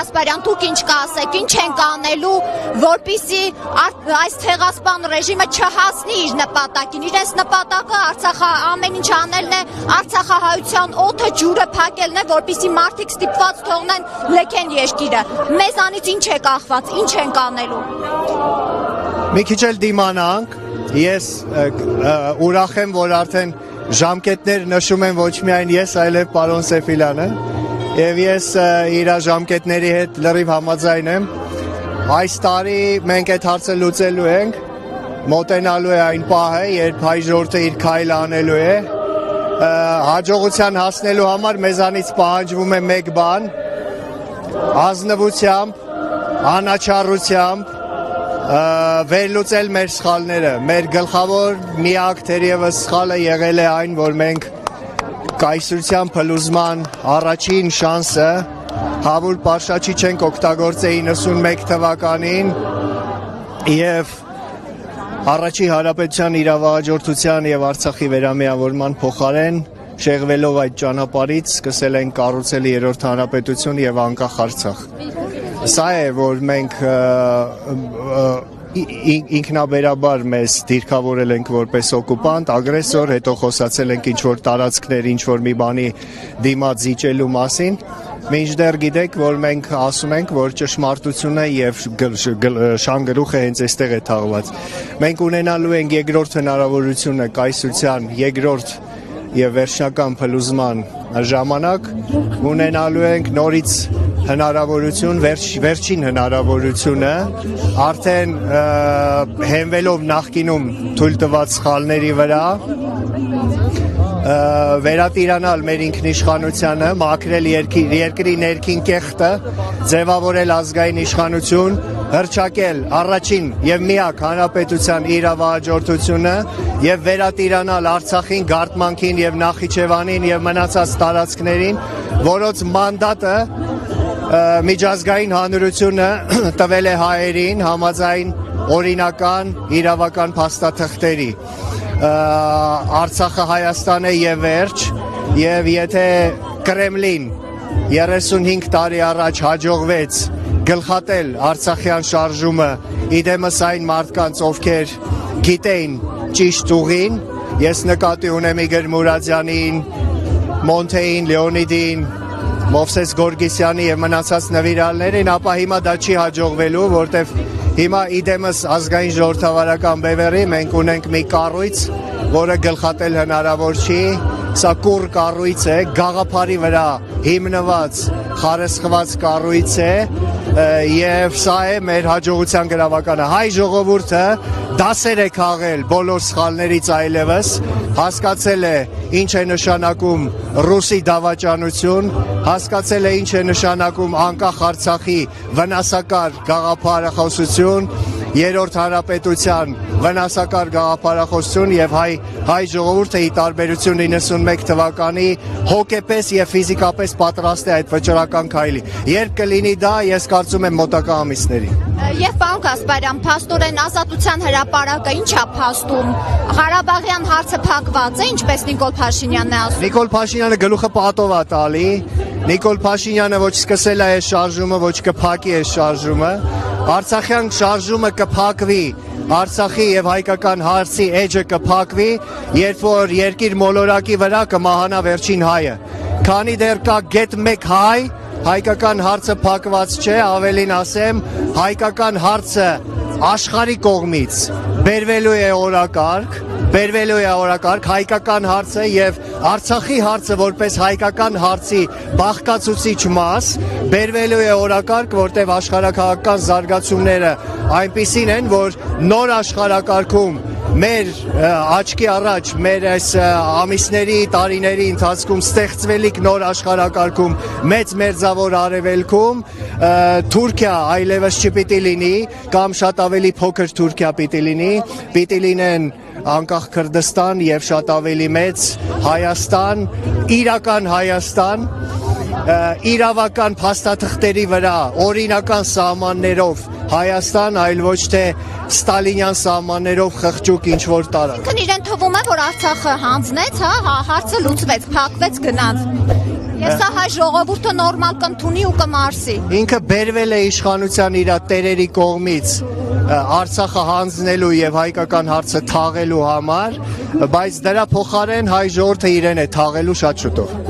Գասպարյան, դուք ինչ կասեք, ինչ են կանելու, որպեսզի այս ցեղասպան ռեժիմը չհասնի իր նպատակին։ Իրենց նպատակը Արցախը ամեն ինչ անելն է, Արցախահայության օդը ջուրը փակելն է, որպեսզի մարդիկ ստիպված թողնեն լքեն երկիրը։ Մեզանից ինչ է կախված, ինչ են կանելու։ Մի քիչ էլ դիմանանք, ես ուրախ եմ, որ արդեն ժամկետներ նշում եմ ոչ միայն ես, այլև պարոն Սեֆիլյանը, եւ ես իր ժամկետների հետ լրիվ համաձայն եմ։ Այս տարի մենք այդ հարցը լուծելու ենք, մոտենալու է այն պահը, երբ հայ ժողովուրդը իր քայլը անելու է։ Հաջողության հասնելու համար մեզանից պահանջվում է մեկ բան՝ ազնվությամբ, անաչառությամբ վերլուծել մեր սխալները։ Մեր գլխավոր միակ թերևս սխալը եղել է այն, որ մենք կայսրության փլուզման առաջին շանսը Հավուր Պարշաչի չենք օգտագործել 91 թվականին եւ առաջի հանրապետության իրավահաջորդության եւ Արցախի վերամիավորման փոխարեն շեղվելով այդ ճանապարհից սկսել են կառուցել երրորդ հանրապետություն եւ անկախ Արցախ։ Սա է, որ մենք ինքնաբերաբար մեզ դիրքավորել ենք որպես օկուպանտ, ագրեսոր, հետո խոսացել ենք ինչ-որ տարածքներ, ինչ-որ մի բանի դիմաց զիջելու մասին, մինչդեռ գիտեք, որ մենք ասում ենք, որ ճշմարտությունը եւ շանգրուխը հենց այստեղ է թաղված։ Մենք ունենալու ենք երկրորդ հնարավորությունը կայսրության երկրորդ եւ վերջնական փլուզման ժամանակ, ունենալու ենք նորից հնարավորություն, վերջին հնարավորությունը, արդեն հենվելով նախկինում թույլ տված սխալների վրա, վերատիրանալ մեր ինքնիշխանությանը, մաքրել երկրի ներքին կեղտը, ձևավորել ազգային իշխանություն, հռչակել առաջին եւ միակ հանրապետության իրավահաջորդությունը եւ վերատիրանալ Արցախին, Գարթմանքին եւ Նախիջևանին եւ մնացած տարածքներին, որոնց մանդատը միջազգային հանրությունը տվել է հայերին համաձայն օրինական իրավական փաստաթղթերի։ Արցախը Հայաստան է եւ վերջ, եւ եթե Կրեմլին 35 տարի առաջ հաջողվեց գլխատել Արցախյան շարժումը իդեմս այն մարդկանց, ովքեր գիտեին ճիշտ ուղին, ես նկատի ունեմ Իգոր Մուրադյանին, Մոնթեին, Լեոնիդին, Մովսես Գորգիսյանի եւ մնացած նվիրալներին, ապա հիմա դա չի հաջողվելու, որտեվ հիմա իդեմս ազգային ժողովրդավարական բևեռի մենք ունենք մի կառույց, որը գլխատել հնարավոր չի, սա կուռ կառույց է, գաղափարի վրա հիմնված խարսխված կառույց է եւ սա է մեր հաջողության գրավականը։ Հայ ժողովուրդը դասեր է քաղել բոլոր սխալներից այլևս, հասկացել է ինչ է նշանակում ռուսի դավաճանություն, հասկացել է ինչ է նշանակում անկախ Արցախի վնասակար գաղափարախոսություն, երրորդ հանրապետության վնասակար գաղափարախոսություն եւ հայ ժողովուրդը ի տարբերություն 91 թվականի հոգեպես եւ ֆիզիկապես պատրաստ է այդ վճռական քայլի։ Երբ կլինի դա, ես կարծում եմ մոտակա ամիսներին։ Եվ պարոն Գասպարյան, փաստորեն Ազատության հրապարակը ինչ է փաստում։ Ղարաբաղյան հարցը փակված է, ինչպես Նիկոլ Փաշինյանն է ասում։ Նիկոլ Փաշինյանը գլուխը պատով է տալի։ Նիկոլ Փաշինյանը ոչ սկսել է այս շարժումը, ոչ կփակի այս շարժումը։ Արցախյան շարժումը կփակվի, Արցախի եւ հայկական հարցի էջը կփակվի, երբ որ երկիր մոլորակի վրա կմահանա վերջին հայը։ Քանի դեռ կա գետ մեկ հայ, հայկական հարցը փակված չէ, ավելին ասեմ, հայկական հարցը աշխարհի կողմից բերվելու է օրակարգ, հայկական հարցը եւ Արցախի հարցը որպես հայկական հարցի բաղկացուցիչ մաս բերվելու է օրակարգ, որտեղ աշխարհակաղակական զարգացումները այնպիսին են, որ նոր աշխարհակարգում մեր աչքի առաջ մեր այս ամիսների, տարիների ընթացքում ստեղծվելիք նոր աշխարհակարգում մեծ մերձավոր արևելքում Թուրքիա այլևս չպիտի լինի կամ շատ ավելի փոքր Թուրքիա պիտի լինեն անկախ Քրդստան եւ շատ ավելի մեծ Հայաստան, իրական Հայաստան, իրավական փաստաթղթերի վրա օրինական սահմաններով Հայաստան, այլ ոչ թե ստալինյան սահմաններով խղճուկ ինչ-որ տարածք։ Ինքն իրեն թվում է, որ Արցախը հանձնեց, հարցը լուծվեց, փակվեց, գնաց։ Ես հայ ժողովուրդը նորմալ կընդունի ու կմարսի։ Ինքը բերվել է իշխանության իր տերերի կողմից Արցախը հանձնելու եւ հայկական հարցը թաղելու համար, բայց դրա փոխարեն հայ ժողովուրդը իրեն է թաղելու շատ շուտով։